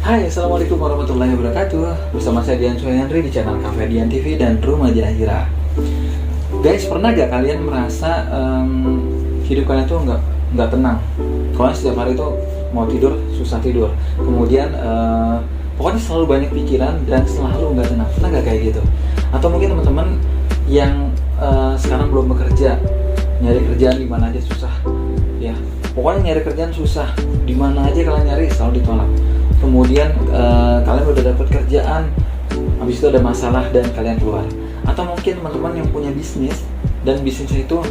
Hai, Assalamualaikum warahmatullahi wabarakatuh. Bersama saya Dian Suhendri di channel Cafe Dian TV dan Rumah Jahira. Guys, pernah gak kalian merasa hidup kalian tuh nggak tenang? Kalian setiap hari tuh mau tidur susah tidur. Kemudian pokoknya selalu banyak pikiran dan selalu nggak tenang. Pernah gak kayak gitu? Atau mungkin teman-teman yang sekarang belum bekerja, nyari kerjaan di mana aja susah, ya. Pokoknya nyari kerjaan susah, di mana aja kalian nyari selalu ditolak. Kemudian kalian udah dapat kerjaan, habis itu ada masalah dan kalian keluar. Atau mungkin teman-teman yang punya bisnis dan bisnisnya itu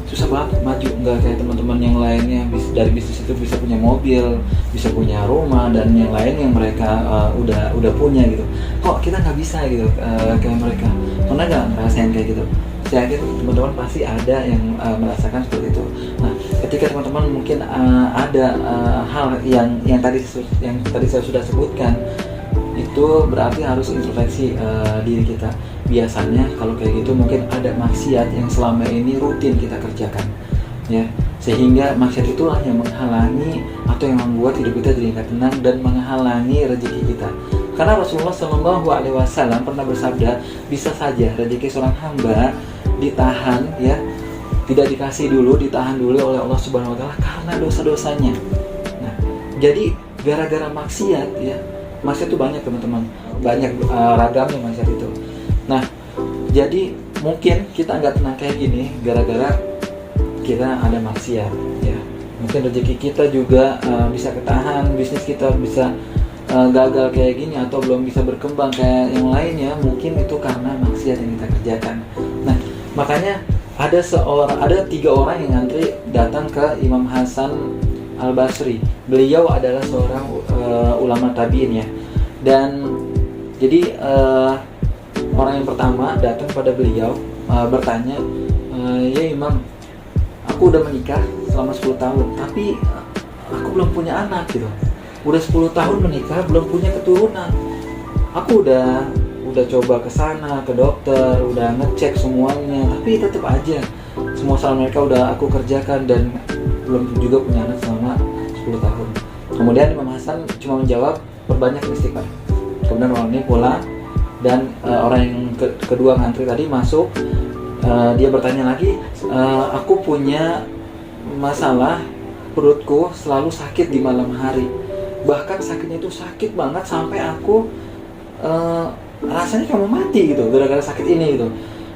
susah banget maju, nggak kayak teman-teman yang lainnya dari bisnis itu bisa punya mobil, bisa punya rumah dan yang lain yang mereka udah punya gitu. Kok kita nggak bisa gitu kayak mereka? Pernah nggak ngerasain kayak gitu? Saya yakin teman-teman pasti ada yang merasakan seperti itu. Nah, ketika teman-teman mungkin ada hal yang tadi saya sudah sebutkan, itu berarti harus introspeksi diri kita. Biasanya kalau kayak gitu mungkin ada maksiat yang selama ini rutin kita kerjakan, ya, sehingga maksiat itulah yang menghalangi atau yang membuat hidup kita jadi nggak tenang dan menghalangi rezeki kita. Karena Rasulullah SAW pernah bersabda, bisa saja rezeki seorang hamba ditahan, ya, tidak dikasih dulu, ditahan dulu oleh Allah Subhanahu Wa Taala karena dosa-dosanya. Nah, jadi gara-gara maksiat, ya, maksiat itu banyak teman-teman, banyak ragamnya maksiat itu. Nah, jadi mungkin kita nggak tenang kayak gini gara-gara kita ada maksiat, ya. Mungkin rezeki kita juga bisa ketahan, bisnis kita bisa gagal kayak gini atau belum bisa berkembang kayak yang lainnya, mungkin itu karena maksiat yang kita kerjakan. Nah, makanya ada 3 orang yang ngantri datang ke Imam Hasan Al-Basri. Beliau adalah seorang ulama tabi'in, ya. Dan jadi orang yang pertama datang pada beliau bertanya, ya Imam, aku udah menikah selama 10 tahun tapi aku belum punya anak gitu. Udah 10 tahun menikah belum punya keturunan. Aku udah coba ke sana, ke dokter, udah ngecek semuanya, tapi tetap aja semua saran mereka udah aku kerjakan dan belum juga punya anak selama 10 tahun. Kemudian Imam Hasan cuma menjawab, perbanyak istighfar. Kemudian orang ini pulang dan orang yang kedua ngantri tadi masuk, dia bertanya lagi, aku punya masalah, perutku selalu sakit di malam hari. Bahkan sakitnya itu sakit banget sampai aku rasanya kamu mati gitu gara-gara sakit ini gitu.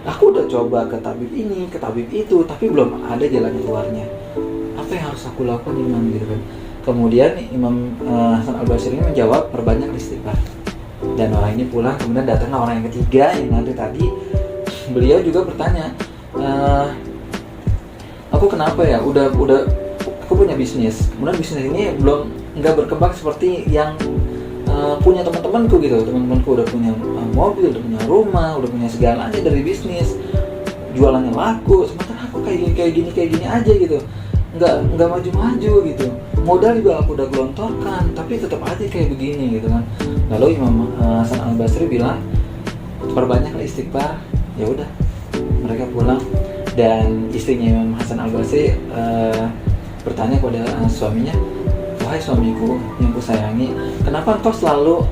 Aku udah coba ke tabib ini, ke tabib itu, tapi belum ada jalan keluarnya. Apa yang harus aku lakukan, Imam, gitu kan? Kemudian Imam Hasan Al-Basri ini menjawab, perbanyak istighfar. Dan orang ini pulang, kemudian datanglah orang yang ketiga yang nanti tadi. Beliau juga bertanya, aku kenapa ya? Udah aku punya bisnis. Kemudian bisnis ini nggak berkembang seperti yang punya teman-temanku gitu. Teman-temanku udah punya mobil, udah punya rumah, udah punya segalanya dari bisnis, jualannya laku, sementara aku kayak gini aja gitu, nggak maju-maju gitu. Modal juga aku udah gelontorkan tapi tetap aja kayak begini gitu kan. Lalu Imam Hasan Al-Basri bilang, perbanyaklah istighfar. Ya udah, mereka pulang dan istrinya Imam Hasan Al-Basri bertanya kepada suaminya, wahai suamiku yang kusayangi, kenapa engkau selalu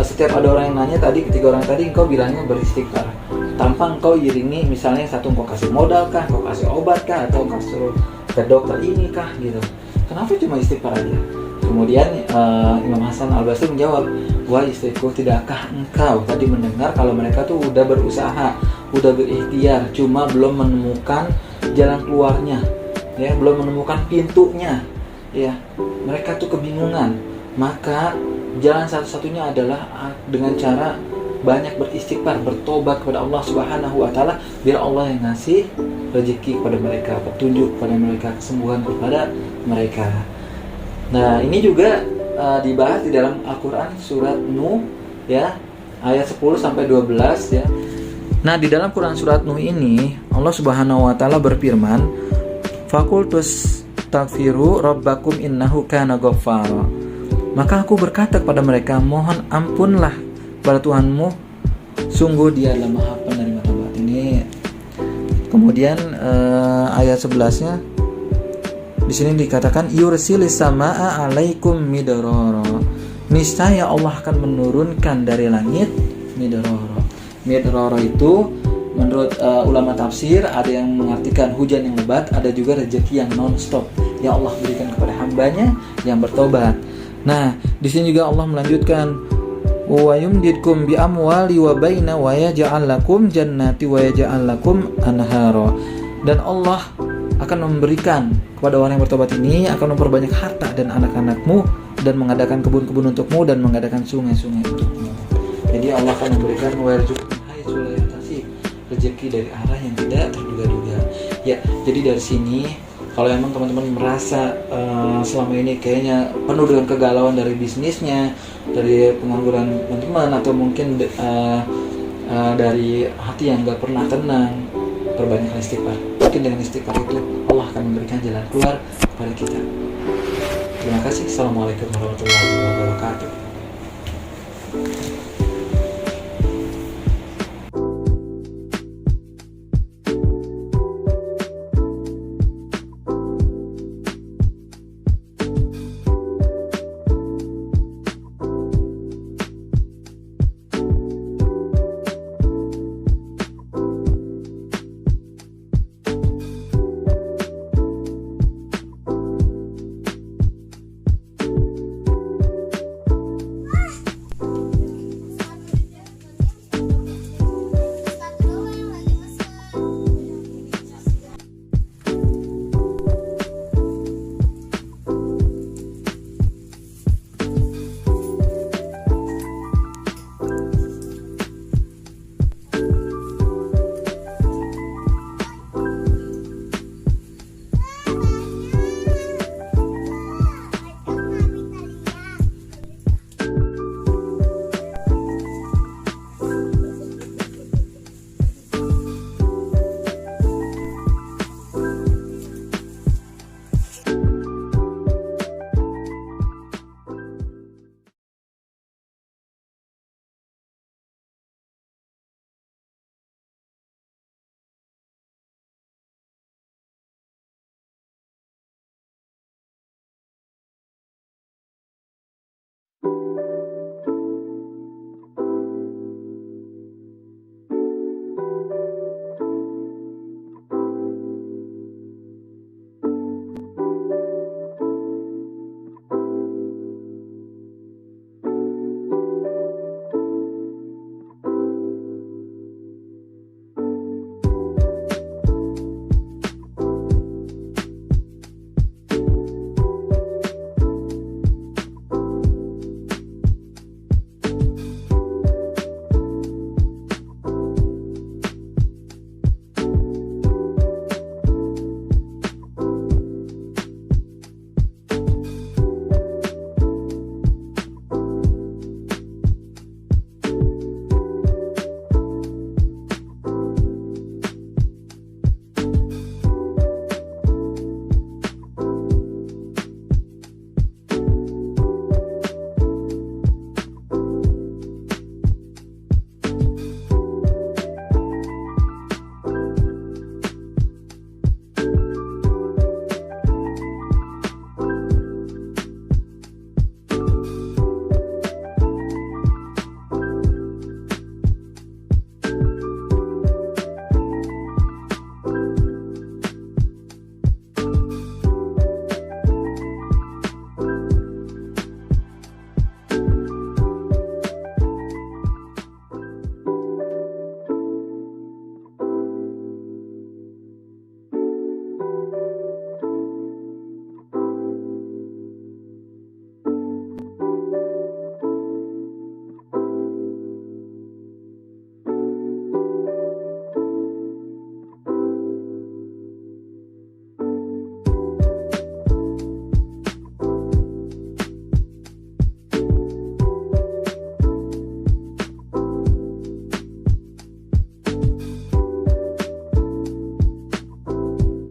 setiap ada orang yang nanya tadi, ketiga orang tadi engkau bilangnya beristighfar tanpa engkau iringi, misalnya satu engkau kasih modal kah, engkau kasih obat kah, atau engkau suruh ke dokter ini kah gitu. Kenapa cuma istighfar aja? Kemudian Imam Hasan Al-Basri menjawab, wahai istriku, tidakkah engkau tadi mendengar kalau mereka tuh udah berusaha, udah berikhtiar, cuma belum menemukan jalan keluarnya, ya, belum menemukan pintunya, ya, mereka tuh kebingungan. Maka jalan satu-satunya adalah dengan cara banyak beristighfar, bertobat kepada Allah Subhanahu Wa Taala, biar Allah yang ngasih rezeki kepada mereka, petunjuk kepada mereka, kesembuhan kepada mereka. Nah, ini juga dibahas di dalam Al-Quran surat Nuh, ya, ayat 10 sampai 12, ya. Nah, di dalam Quran surat Nuh ini Allah Subhanahu Wa Taala berfirman, Fakultus taghfiru rabbakum innahu kana ghaffara. Maka aku berkata kepada mereka, mohon ampunlah pada Tuhanmu, sungguh Dia adalah Maha Penerima taubat. Ini kemudian ayat 11-nya di sini dikatakan yursilis samaa alaikum midrara. niscaya Allah akan menurunkan dari langit midrara. Midrara itu menurut ulama tafsir ada yang mengartikan hujan yang lebat, ada juga rezeki yang non-stop yang Allah berikan kepada hambanya yang bertobat. Nah, di sini juga Allah melanjutkan, wa yumdidkum bi amwali wa baina wa yaj'al lakum jannati wa yaj'al lakum anhara. Dan Allah akan memberikan kepada orang yang bertobat ini, akan memperbanyak harta dan anak-anakmu, dan mengadakan kebun-kebun untukmu, dan mengadakan sungai-sungai untukmu. Jadi Allah akan memberikan rezeki dari arah yang tidak terduga-duga. Ya, jadi dari sini kalau emang teman-teman merasa selama ini kayaknya penuh dengan kegalauan dari bisnisnya, dari pengangguran teman-teman, atau mungkin dari hati yang gak pernah tenang, perbanyak istighfar. Mungkin dengan istighfar itu Allah akan memberikan jalan keluar kepada kita. Terima kasih. Assalamualaikum warahmatullahi wabarakatuh.